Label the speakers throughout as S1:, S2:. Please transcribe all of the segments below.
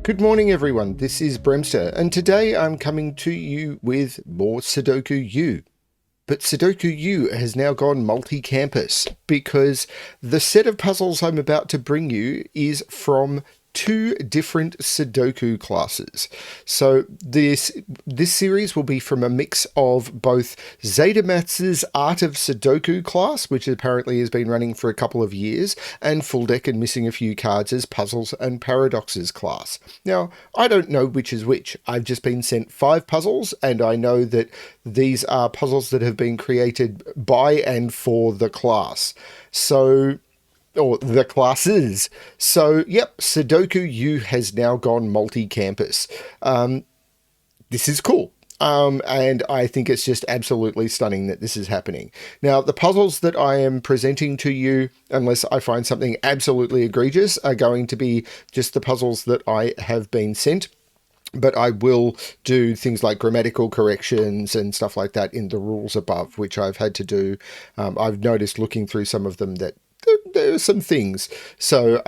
S1: Good morning everyone, this is BremSter, and today I'm coming to you with more Sudoku U. But Sudoku U has now gone multi-campus because the set of puzzles I'm about to bring you is from two different Sudoku classes. So this series will be from a mix of both zetamath's Art of Sudoku class, which apparently has been running for a couple of years, and FullDeck and Missing a Few Cards' Puzzles and Paradoxes class. Now, I don't know which is which. I've just been sent 5 puzzles, and I know that these are puzzles that have been created by and for the class. Or the classes. So, yep, Sudoku U has now gone multi-campus. This is cool. And I think it's just absolutely stunning that this is happening. Now, the puzzles that I am presenting to you, unless I find something absolutely egregious, are going to be just the puzzles that I have been sent. But I will do things like grammatical corrections and stuff like that in the rules above, which I've had to do. I've noticed looking through some of them that there are some things. So,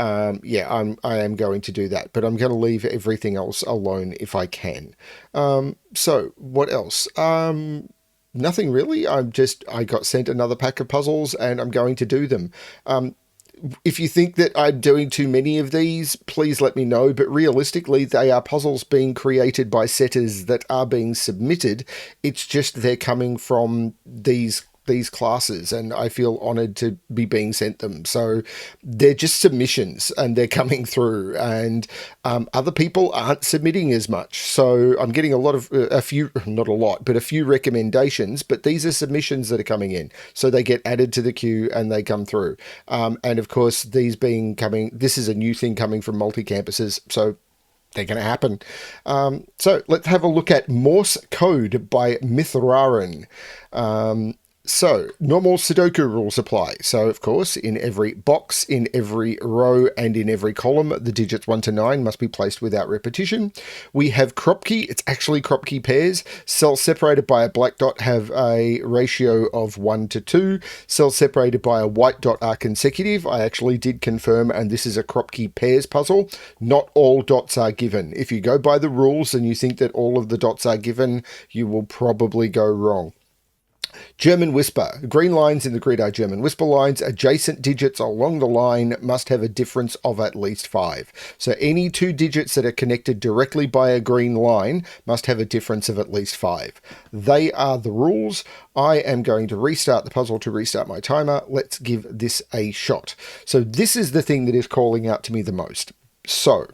S1: yeah, I am going to do that, but I'm going to leave everything else alone if I can. So what else? Nothing really. I got sent another pack of puzzles and I'm going to do them. If you think that I'm doing too many of these, please let me know. But realistically, they are puzzles being created by setters that are being submitted. It's just they're coming from these classes, and I feel honored to be being sent them. So they're just submissions and they're coming through, and other people aren't submitting as much. So I'm getting a few, not a lot, but a few recommendations, but these are submissions that are coming in. So they get added to the queue and they come through. And of course, this is a new thing coming from multi-campuses. So they're going to happen. So let's have a look at Morse Code by Mithrarin. So, normal Sudoku rules apply. So, of course, in every box, in every row, and in every column, the digits 1 to 9 must be placed without repetition. We have Kropki, it's actually Kropki Pairs. Cells separated by a black dot have a ratio of 1 to 2. Cells separated by a white dot are consecutive. I actually did confirm, and this is a Kropki Pairs puzzle. Not all dots are given. If you go by the rules and you think that all of the dots are given, you will probably go wrong. German Whisper. Green lines in the grid are German Whisper lines. Adjacent digits along the line must have a difference of at least 5. So any 2 digits that are connected directly by a green line must have a difference of at least 5. They are the rules. I am going to restart the puzzle to restart my timer. Let's give this a shot. So this is the thing that is calling out to me the most. So,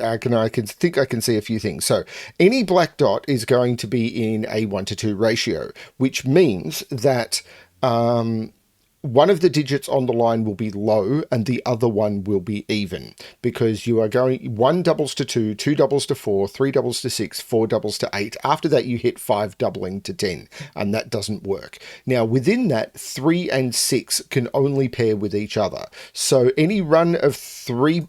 S1: I can see a few things. So any black dot is going to be in a 1 to 2 ratio, which means that one of the digits on the line will be low and the other one will be even, because you are going 1 doubles to 2, 2 doubles to 4, 3 doubles to 6, 4 doubles to 8. After that, you hit 5 doubling to 10, and that doesn't work. Now, within that, 3 and 6 can only pair with each other. So any run of three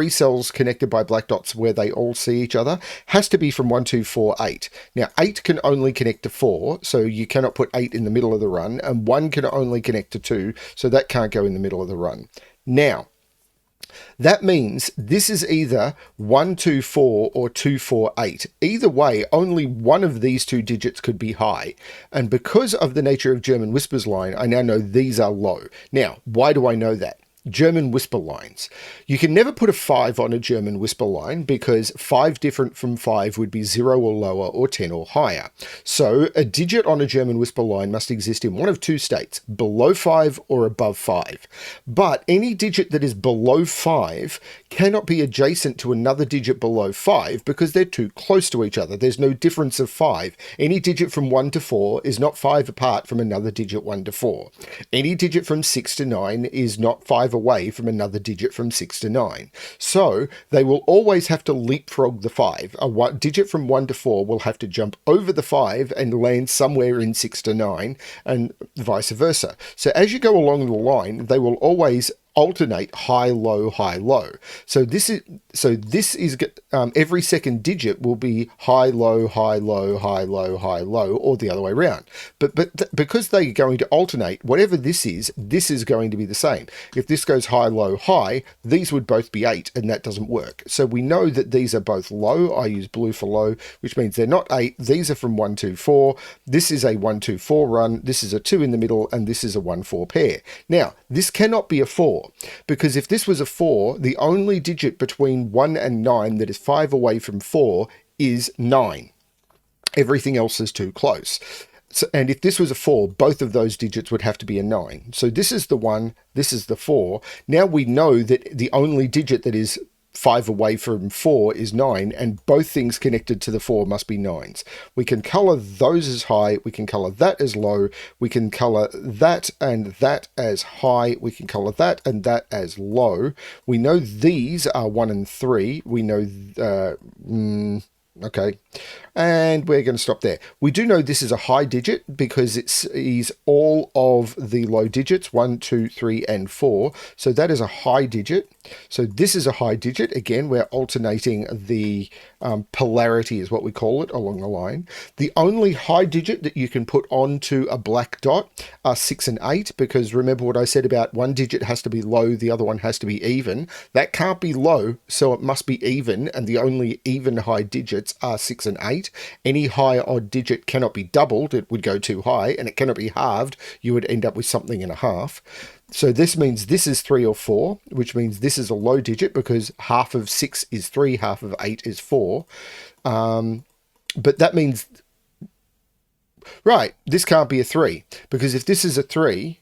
S1: cells connected by black dots where they all see each other has to be from 1, 2, 4, 8. Now, 8 can only connect to 4, so you cannot put 8 in the middle of the run, and 1 can only connect to 2, so that can't go in the middle of the run. Now, that means this is either 1, 2, 4 or 2, 4, 8. Either way, only one of these 2 digits could be high. And because of the nature of German Whispers line, I now know these are low. Now, why do I know that? German Whisper lines. You can never put a 5 on a German Whisper line because 5 different from 5 would be 0 or lower or 10 or higher. So a digit on a German Whisper line must exist in one of 2 states, below 5 or above 5. But any digit that is below 5 cannot be adjacent to another digit below 5 because they're too close to each other. There's no difference of 5. Any digit from 1 to 4 is not 5 apart from another digit 1 to 4. Any digit from 6 to 9 is not 5 away from another digit from 6 to 9. So they will always have to leapfrog the 5. A digit from 1 to 4 will have to jump over the 5 and land somewhere in 6 to 9, and vice versa. So as you go along the line, they will always alternate high, low, high, low. So this is every second digit will be high, low, high, low, high, low, high, low, or the other way around. But because they're going to alternate, whatever this is going to be the same. If this goes high, low, high, these would both be 8, and that doesn't work. So we know that these are both low. I use blue for low, which means they're not 8. These are from 1, 2, 4. This is a 1, 2, 4 run. This is a 2 in the middle, and this is a 1, 4 pair. Now, this cannot be a 4, because if this was a 4, the only digit between 1 and 9 that is 5 away from 4 is 9. Everything else is too close. So, and if this was a 4, both of those digits would have to be a 9. So this is the 1, this is the 4. Now we know that the only digit that is 5 away from 4 is 9, and both things connected to the 4 must be 9s. We can color those as high, we can color that as low, we can color that and that as high, we can color that and that as low. We know these are 1 and 3. We know okay, and we're going to stop there. We do know this is a high digit because it sees all of the low digits, 1, 2, 3, and 4. So that is a high digit. So this is a high digit. Again, we're alternating the polarity is what we call it along the line. The only high digit that you can put onto a black dot are 6 and 8, because remember what I said about one digit has to be low, the other one has to be even. That can't be low, so it must be even, and the only even high digits are 6 and 8. Any high odd digit cannot be doubled, it would go too high, and it cannot be halved, you would end up with something and a half. So this means this is 3 or 4, which means this is a low digit because half of 6 is 3, half of 8 is 4. But that means, right, this can't be a 3, because if this is a 3,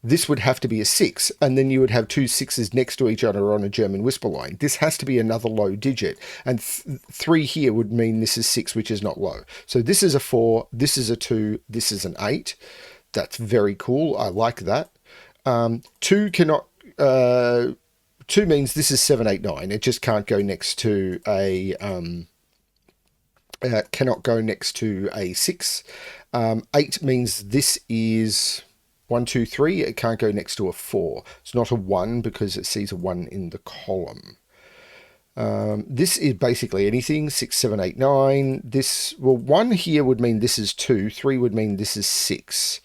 S1: this would have to be a 6, and then you would have two 6s next to each other on a German whisper line. This has to be another low digit, and 3 here would mean this is 6, which is not low. So this is a 4, this is a 2, this is an 8. That's very cool. I like that. 2 cannot, 2 means this is 7, 8, 9. It just can't go next to a, cannot go next to a 6. 8 means this is 1, 2, 3. It can't go next to a 4. It's not a 1 because it sees a 1 in the column. This is basically anything, 6, 7, 8, 9. This, well, 1 here would mean this is 2. 3 would mean this is 6.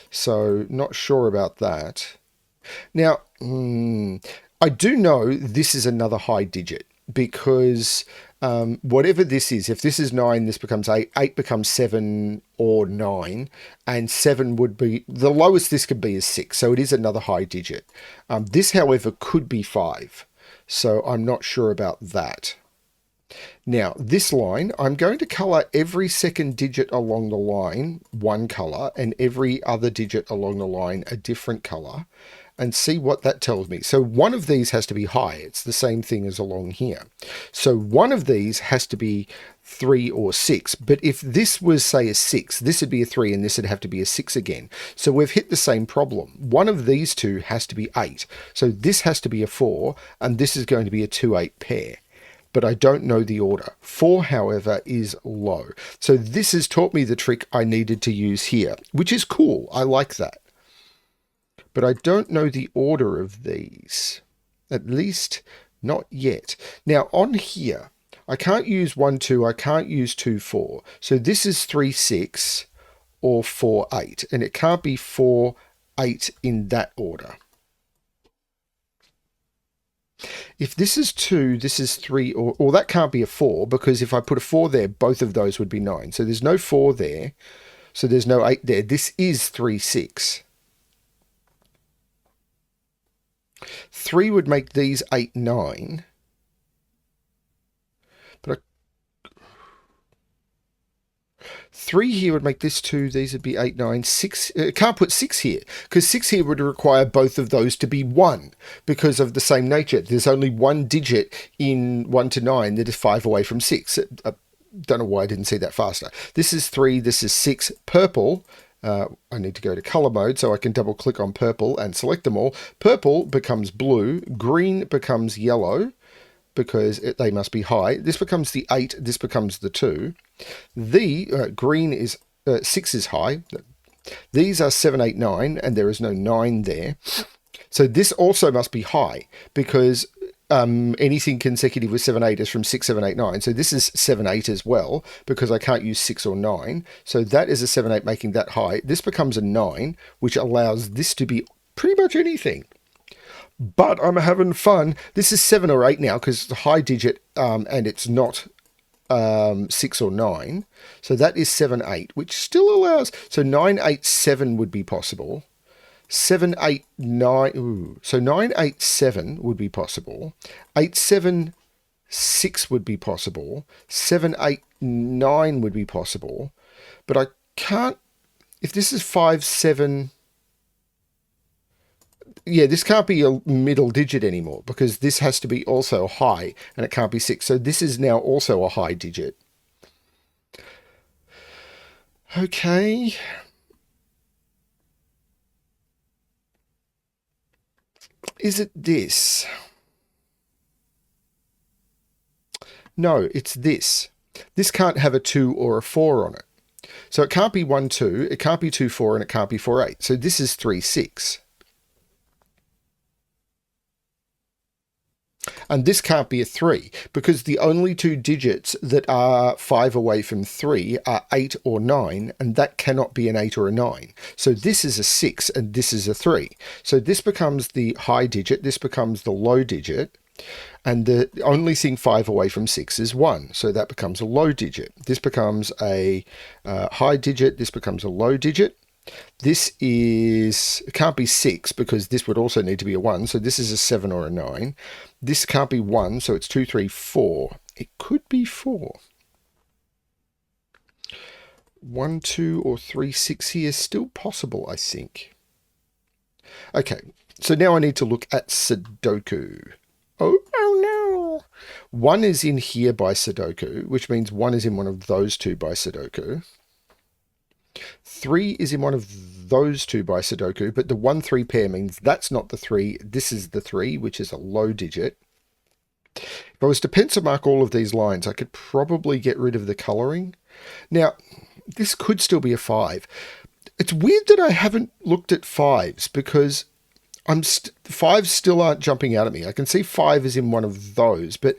S1: So not sure about that. Now, I do know this is another high digit because whatever this is, if this is 9, this becomes 8, 8 becomes 7 or 9, and 7 would be, the lowest this could be is 6, so it is another high digit. This, however, could be 5, so I'm not sure about that. Now, this line, I'm going to color every second digit along the line one color and every other digit along the line a different color, and see what that tells me. So one of these has to be high. It's the same thing as along here. So one of these has to be 3 or 6. But if this was, say, a 6, this would be a 3 and this would have to be a 6 again. So we've hit the same problem. One of these two has to be 8. So this has to be a 4, and this is going to be a 2, 8 pair. But I don't know the order. 4, however, is low. So this has taught me the trick I needed to use here, which is cool. I like that. But I don't know the order of these. At least not yet. Now on here, I can't use 1, 2, I can't use 2, 4. So this is 3, 6 or 4, 8. And it can't be 4, 8 in that order. If this is 2, this is 3, or that can't be a 4, because if I put a 4 there, both of those would be 9. So there's no 4 there, so there's no 8 there. This is 3, 6. 3 would make these 8, 9. But 3 here would make this 2, these would be 8, 9, 6. Can't put 6 here, because 6 here would require both of those to be 1, because of the same nature. There's only one digit in 1 to 9 that is 5 away from 6. I don't know why I didn't see that faster. This is 3, this is 6. Purple, I need to go to color mode so I can double click on purple and select them all. Purple becomes blue, green becomes yellow, because they must be high. This becomes the 8, this becomes the 2. The green is 6 is high. These are 7, 8, 9, and there is no 9 there. So this also must be high because anything consecutive with 7, 8 is from 6, 7, 8, 9. So this is 7, 8 as well because I can't use 6 or 9. So that is a 7, 8 making that high. This becomes a 9, which allows this to be pretty much anything. But I'm having fun. This is 7 or 8 now because it's a high digit and it's not 6 or 9. So that is 7, 8, which still allows. So 9, 8, 7 would be possible. 7, 8, 9. Ooh. So 9, 8, 7 would be possible. 8, 7, 6 would be possible. 7, 8, 9 would be possible. But I can't. If this is 5, 7. Yeah, this can't be a middle digit anymore because this has to be also high and it can't be 6. So this is now also a high digit. Okay. Is it this? No, it's this. This can't have a 2 or a 4 on it. So it can't be 1, 2, it can't be 2, 4, and it can't be 4, 8. So this is 3, 6. And this can't be a 3 because the only two digits that are 5 away from 3 are 8 or 9, and that cannot be an 8 or a 9. So this is a 6 and this is a 3. So this becomes the high digit, this becomes the low digit, and the only thing 5 away from 6 is 1. So that becomes a low digit. This becomes a high digit, this becomes a low digit. This is, it can't be 6 because this would also need to be a 1. So this is a 7 or a 9. This can't be 1, so it's 2, 3, 4. It could be 4. 1, 2, or 3, 6 here is still possible, I think. Okay, so now I need to look at Sudoku. Oh no. 1 is in here by Sudoku, which means 1 is in one of those two by Sudoku. 3 is in one of those two by Sudoku, but the 1, 3 pair means that's not the 3. This is the 3, which is a low digit. If I was to pencil mark all of these lines, I could probably get rid of the colouring. Now, this could still be a 5. It's weird that I haven't looked at 5s because 5s still aren't jumping out at me. I can see 5 is in one of those, but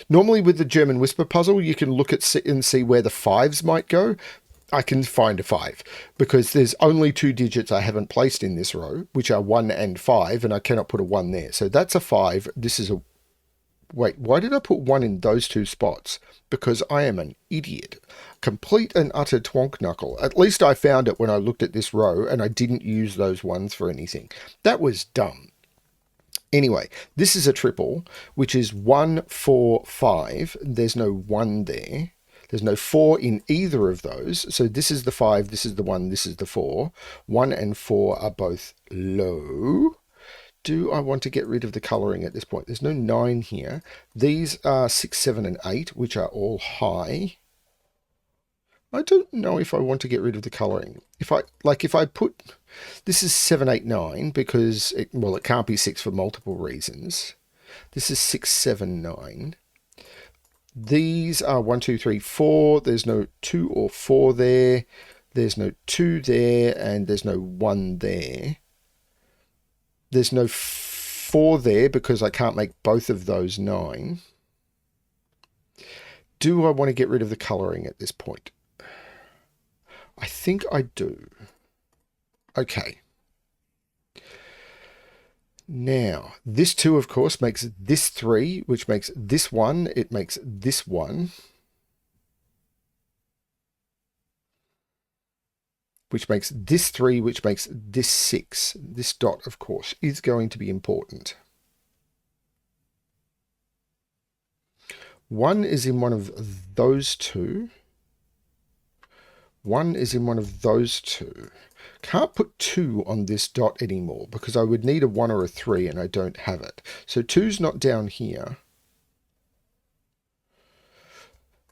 S1: normally with the German Whisper puzzle, you can look at and see where the 5s might go. I can find a 5 because there's only 2 digits I haven't placed in this row, which are 1 and 5, and I cannot put a 1 there. So that's a 5. This is a... Wait, why did I put 1 in those 2 spots? Because I am an idiot. Complete and utter twonk knuckle. At least I found it when I looked at this row and I didn't use those 1s for anything. That was dumb. Anyway, this is a triple, which is 1, 4, 5. There's no 1 there. There's no 4 in either of those. So this is the 5, this is the 1, this is the 4. 1 and 4 are both low. Do I want to get rid of the colouring at this point? There's no 9 here. These are 6, 7, and 8, which are all high. I don't know if I want to get rid of the colouring. If I put... This is 7, 8, 9 because, it can't be 6 for multiple reasons. This is 6, 7, 9. These are 1, 2, 3, 4. There's no 2 or 4 there. There's no 2 there, and there's no 1 there. There's no 4 there because I can't make both of those 9. Do I want to get rid of the colouring at this point? I think I do. Okay. Now, this 2, of course, makes this 3, which makes this 1. It makes this 1. Which makes this 3, which makes this 6. This dot, of course, is going to be important. 1 is in one of those 2. 1 is in one of those 2. Can't put 2 on this dot anymore because I would need a 1 or a 3 and I don't have it. So 2's not down here.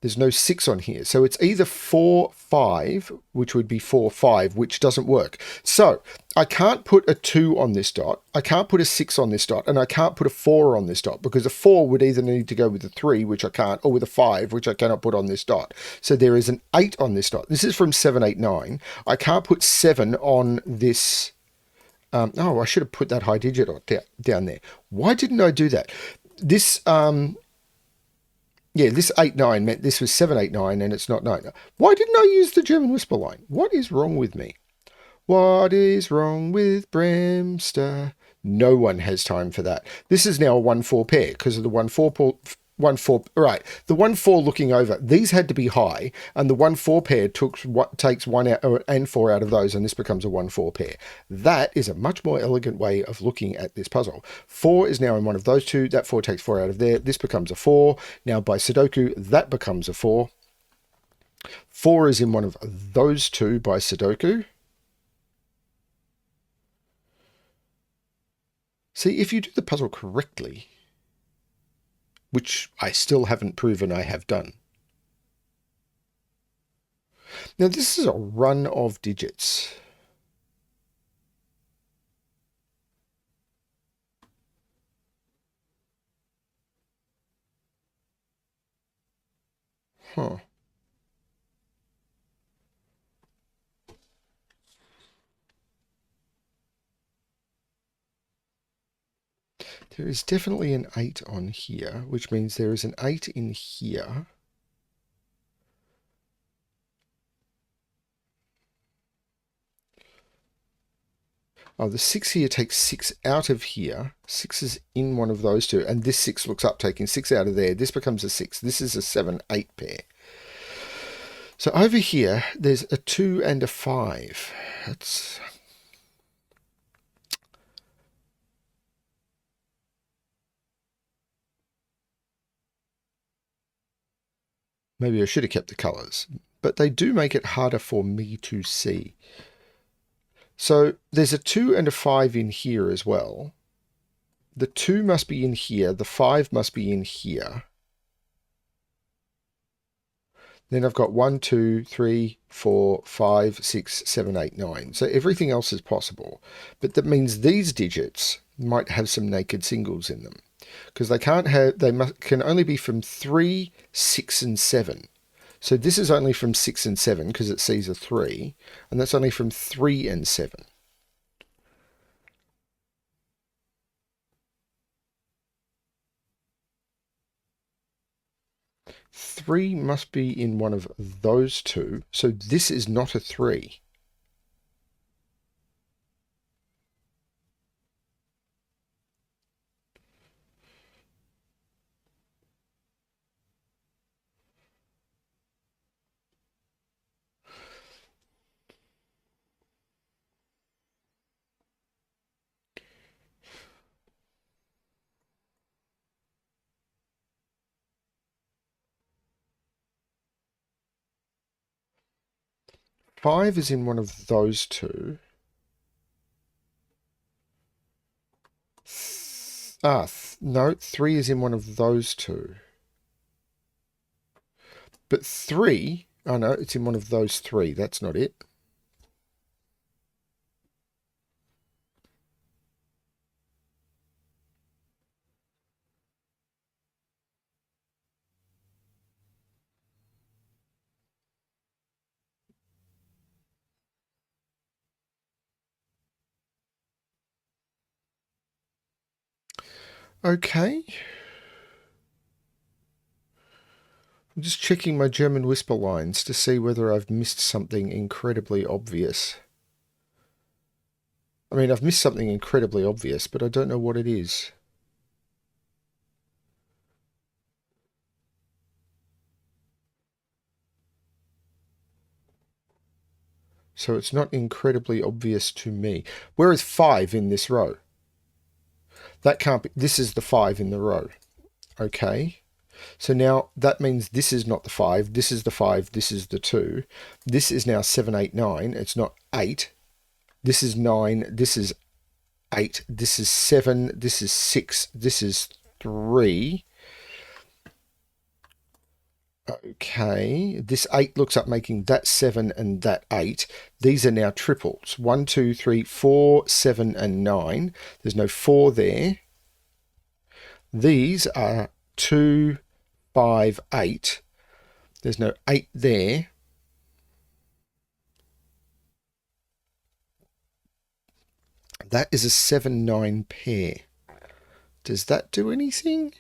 S1: There's no 6 on here. So it's either 4, 5, which would be 4, 5, which doesn't work. So I can't put a 2 on this dot. I can't put a 6 on this dot. And I can't put a 4 on this dot because a 4 would either need to go with a 3, which I can't, or with a 5, which I cannot put on this dot. So there is an 8 on this dot. This is from 7, 8, 9. I can't put 7 on this Oh, I should have put that high digit down there. Why didn't I do that? This, yeah, this 8-9 meant this was 7-8-9 and it's not 9. Why didn't I use the German whisper line? What is wrong with me? What is wrong with BremSter? No one has time for that. This is now a 1-4 pair because of the 1-4. Right, the 1-4 looking over. These had to be high, and the 1-4 pair takes 1 out and 4 out of those, and this becomes a 1-4 pair. That is a much more elegant way of looking at this puzzle. 4 is now in one of those two. That 4 takes 4 out of there. This becomes a 4. Now by Sudoku, that becomes a 4. 4 is in one of those two by Sudoku. See, if you do the puzzle correctly, which I still haven't proven I have done. Now, this is a run of digits. Huh. There is definitely an 8 on here, which means there is an 8 in here. Oh, the 6 here takes 6 out of here. 6 is in one of those two, and this 6 looks up, taking 6 out of there. This becomes a 6. This is a 7-8 pair. So over here, there's a 2 and a 5. That's... Maybe I should have kept the colours, but they do make it harder for me to see. So there's a 2 and a 5 in here as well. The 2 must be in here. The 5 must be in here. Then I've got 1, 2, 3, 4, 5, 6, 7, 8, 9. So everything else is possible. But that means these digits might have some naked singles in them. Because they can't have, can only be from 3, 6, and 7. So this is only from 6 and 7 because it sees a 3, and that's only from 3 and 7. Three must be in one of those two, so this is not a 3. Five is in one of those two. No, 3 is in one of those two. But 3, oh no, it's in one of those 3. That's not it. Okay. I'm just checking my German whisper lines to see whether I've missed something incredibly obvious. I mean, I've missed something incredibly obvious, but I don't know what it is. So it's not incredibly obvious to me. Where is 5 in this row? That can't be, this is the 5 in the row. Okay. So now that means this is not the 5, this is the 5, this is the 2. This is now 7, 8, 9. It's not 8. This is 9, this is 8, this is 7, this is 6, this is 3. Okay, this 8 looks up making that 7 and that 8. These are now triples. 1, 2, 3, 4, 7, and 9. There's no 4 there. These are 2, 5, 8. There's no 8 there. That is a 7-9 pair. Does that do anything?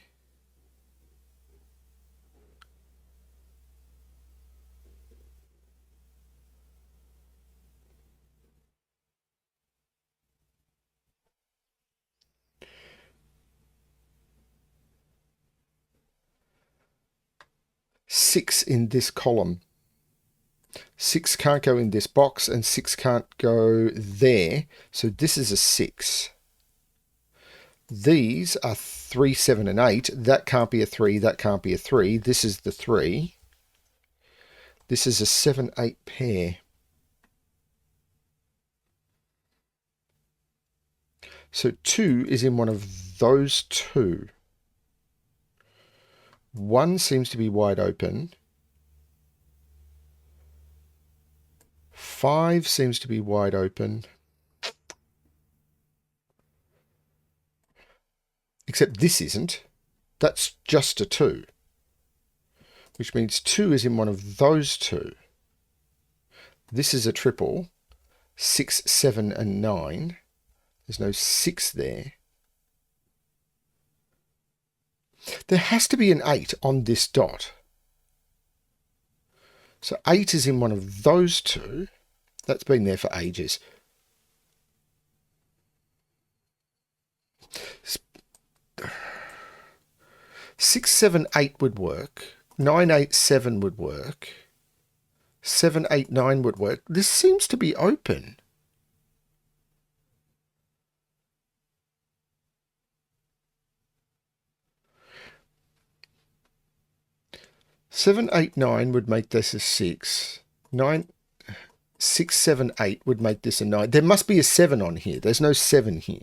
S1: Six in this column. 6 can't go in this box and 6 can't go there. So this is a 6. These are 3, 7 and 8. That can't be a 3. That can't be a 3. This is the 3. This is a 7, 8 pair. So 2 is in one of those two. 1 seems to be wide open. 5 seems to be wide open. Except this isn't. That's just a 2. Which means 2 is in one of those two. This is a triple. 6, 7 and 9. There's no 6 there. There has to be an 8 on this dot. So 8 is in one of those two. That's been there for ages. Six, 7, 8 would work. 9, 8, 7 would work. 7, 8, 9 would work. This seems to be open. Seven, 8, 9 would make this a 6. 9, 6, 7, 8 would make this a 9. There must be a 7 on here. There's no 7 here.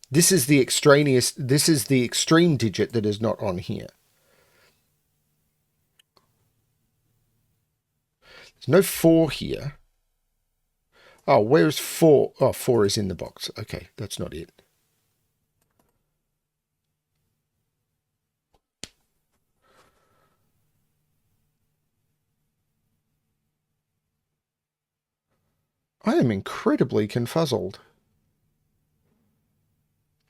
S1: This is the extraneous, this is the extreme digit that is not on here. There's no 4 here. Oh, where's 4? Oh, 4 is in the box. Okay, that's not it. I am incredibly confuzzled.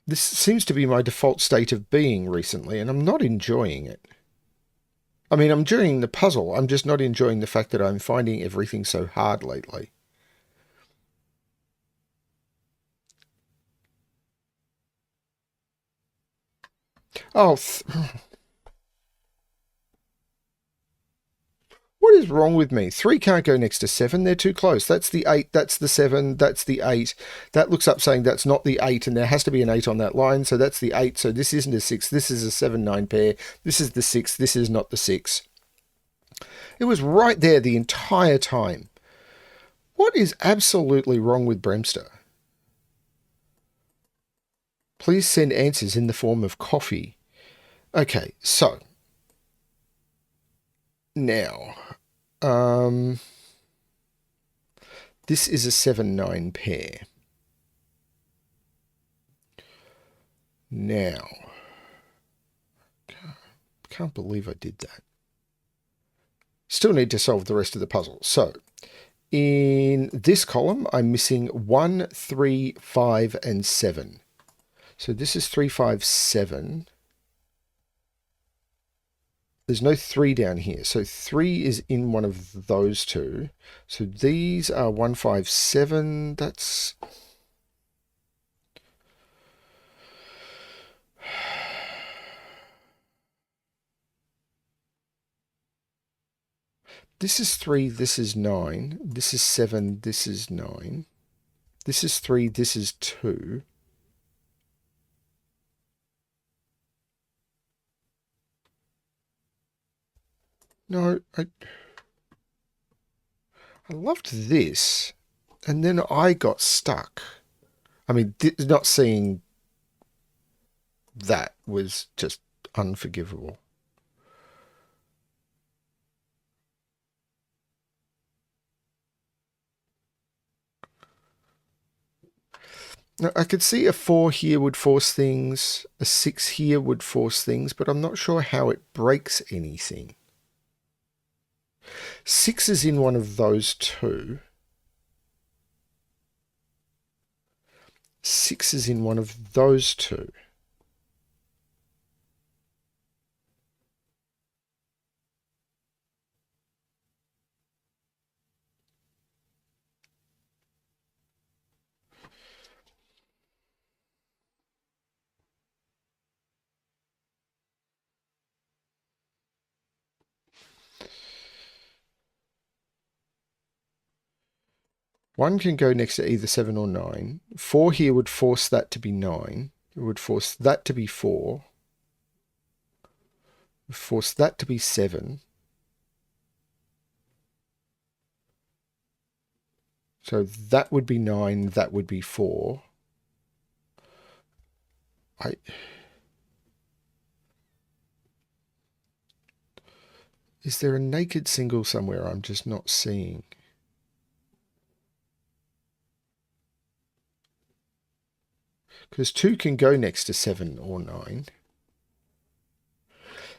S1: This seems to be my default state of being recently, and I'm not enjoying it. I mean, I'm enjoying the puzzle. I'm just not enjoying the fact that I'm finding everything so hard lately. Oh, what is wrong with me? 3 can't go next to 7. They're too close. That's the 8. That's the 7. That's the 8. That looks up saying that's not the 8, and there has to be an 8 on that line. So that's the 8. So this isn't a 6. This is a 7, 9 pair. This is the 6. This is not the 6. It was right there the entire time. What is absolutely wrong with BremSter? Please send answers in the form of coffee. Okay, so now this is a 7, 9 pair. Now, can't believe I did that. Still need to solve the rest of the puzzle. So, in this column, I'm missing 1, 3, 5, and 7. So this is 3, 5, 7. There's no 3 down here. So 3 is in one of those two. So these are 1, 5, 7. That's... This is 3, this is 9. This is 7, this is 9. This is 3, this is 2. No, I loved this, and then I got stuck. I mean, not seeing that was just unforgivable. Now, I could see a 4 here would force things, a 6 here would force things, but I'm not sure how it breaks anything. 6 is in one of those two. 6 is in one of those two. One can go next to either 7 or 9. 4 here would force that to be 9. It would force that to be 4. Force that to be 7. So that would be 9, that would be 4. Is there a naked single somewhere I'm just not seeing? Because 2 can go next to 7 or 9.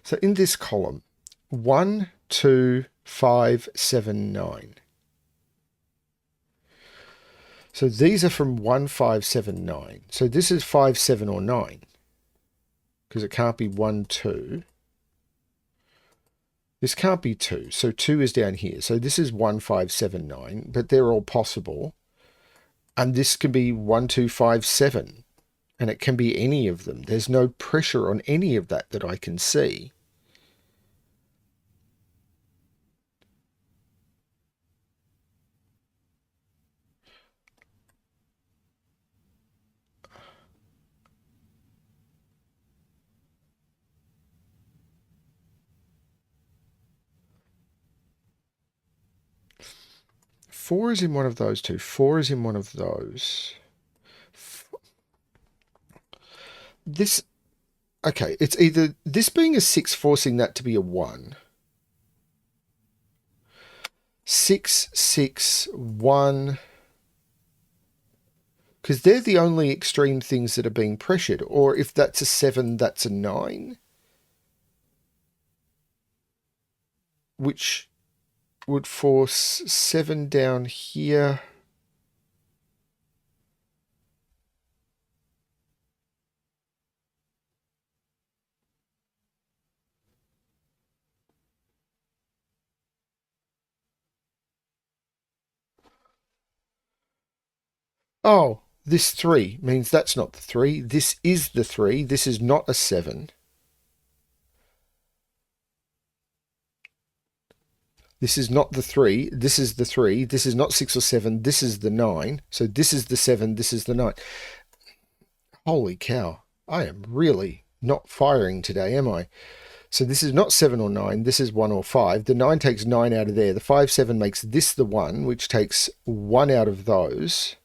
S1: So in this column, 1, 2, 5, 7, 9. So these are from 1, 5, 7, 9. So this is 5, 7, or 9. Because it can't be 1, 2. This can't be 2. So 2 is down here. So this is 1, 5, 7, 9. But they're all possible. And this can be 1, 2, 5, 7. And it can be any of them. There's no pressure on any of that I can see. Four is in one of those two. 4 is in one of those. This, okay, it's either this being a 6 forcing that to be a 1. 6, 6, 1. Because they're the only extreme things that are being pressured. Or if that's a 7, that's a 9. Which would force 7 down here. Oh, this 3 means that's not the 3. This is the 3. This is not a 7. This is not the 3. This is the 3. This is not 6 or 7. This is the 9. So this is the 7. This is the 9. Holy cow. I am really not firing today, am I? So this is not 7 or 9. This is 1 or 5. The 9 takes 9 out of there. The 5, 7 makes this the 1, which takes 1 out of those.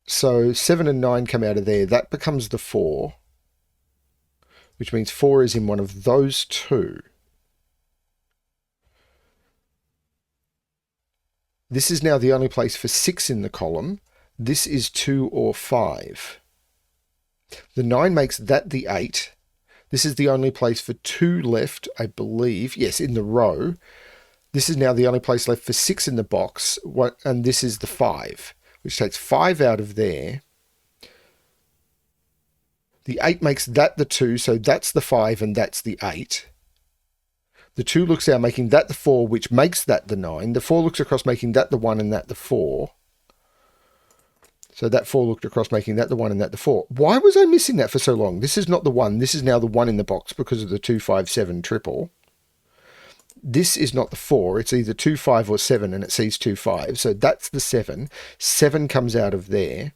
S1: So 7 and 9 come out of there. That becomes the 4. Which means 4 is in one of those two. This is now the only place for 6 in the column. This is 2 or 5. The 9 makes that the 8. This is the only place for 2 left, I believe. Yes, in the row. This is now the only place left for 6 in the box. And this is the 5, which takes 5 out of there. The 8 makes that the 2, so that's the 5 and that's the 8. The 2 looks out, making that the 4, which makes that the 9. The 4 looks across, making that the 1 and that the 4. So that 4 looked across, making that the 1 and that the 4. Why was I missing that for so long? This is not the 1. This is now the 1 in the box because of the 2, 5, 7 triple. This is not the 4. It's either 2, 5 or 7, and it sees 2, 5. So that's the 7. 7 comes out of there.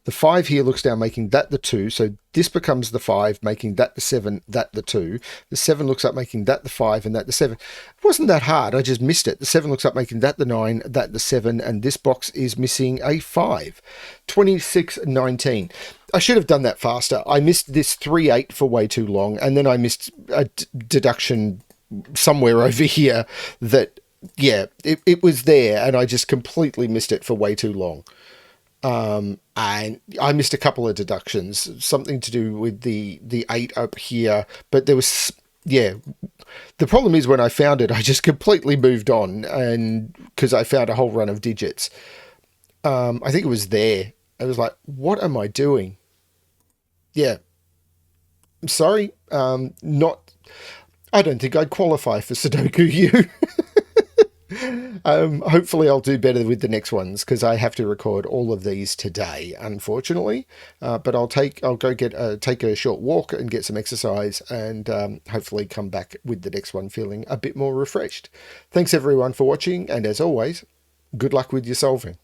S1: The 5 here looks down, making that the 2. So this becomes the 5, making that the 7, that the 2. The 7 looks up, making that the 5, and that the 7. It wasn't that hard. I just missed it. The 7 looks up, making that the 9, that the 7, and this box is missing a 5. 26, 19. I should have done that faster. I missed this 3, 8 for way too long, and then I missed a deduction somewhere over here that, yeah, it was there, and I just completely missed it for way too long. And I missed a couple of deductions, something to do with the 8 up here, but there was yeah, the problem is when I found it, I just completely moved on, and because I found a whole run of digits. I think it was there. I was like, what am I doing? Yeah, I'm sorry. Not. I don't think I'd qualify for Sudoku U. Hopefully I'll do better with the next ones because I have to record all of these today, unfortunately. But I'll go get take a short walk and get some exercise, and hopefully come back with the next one feeling a bit more refreshed. Thanks everyone for watching, and as always, good luck with your solving.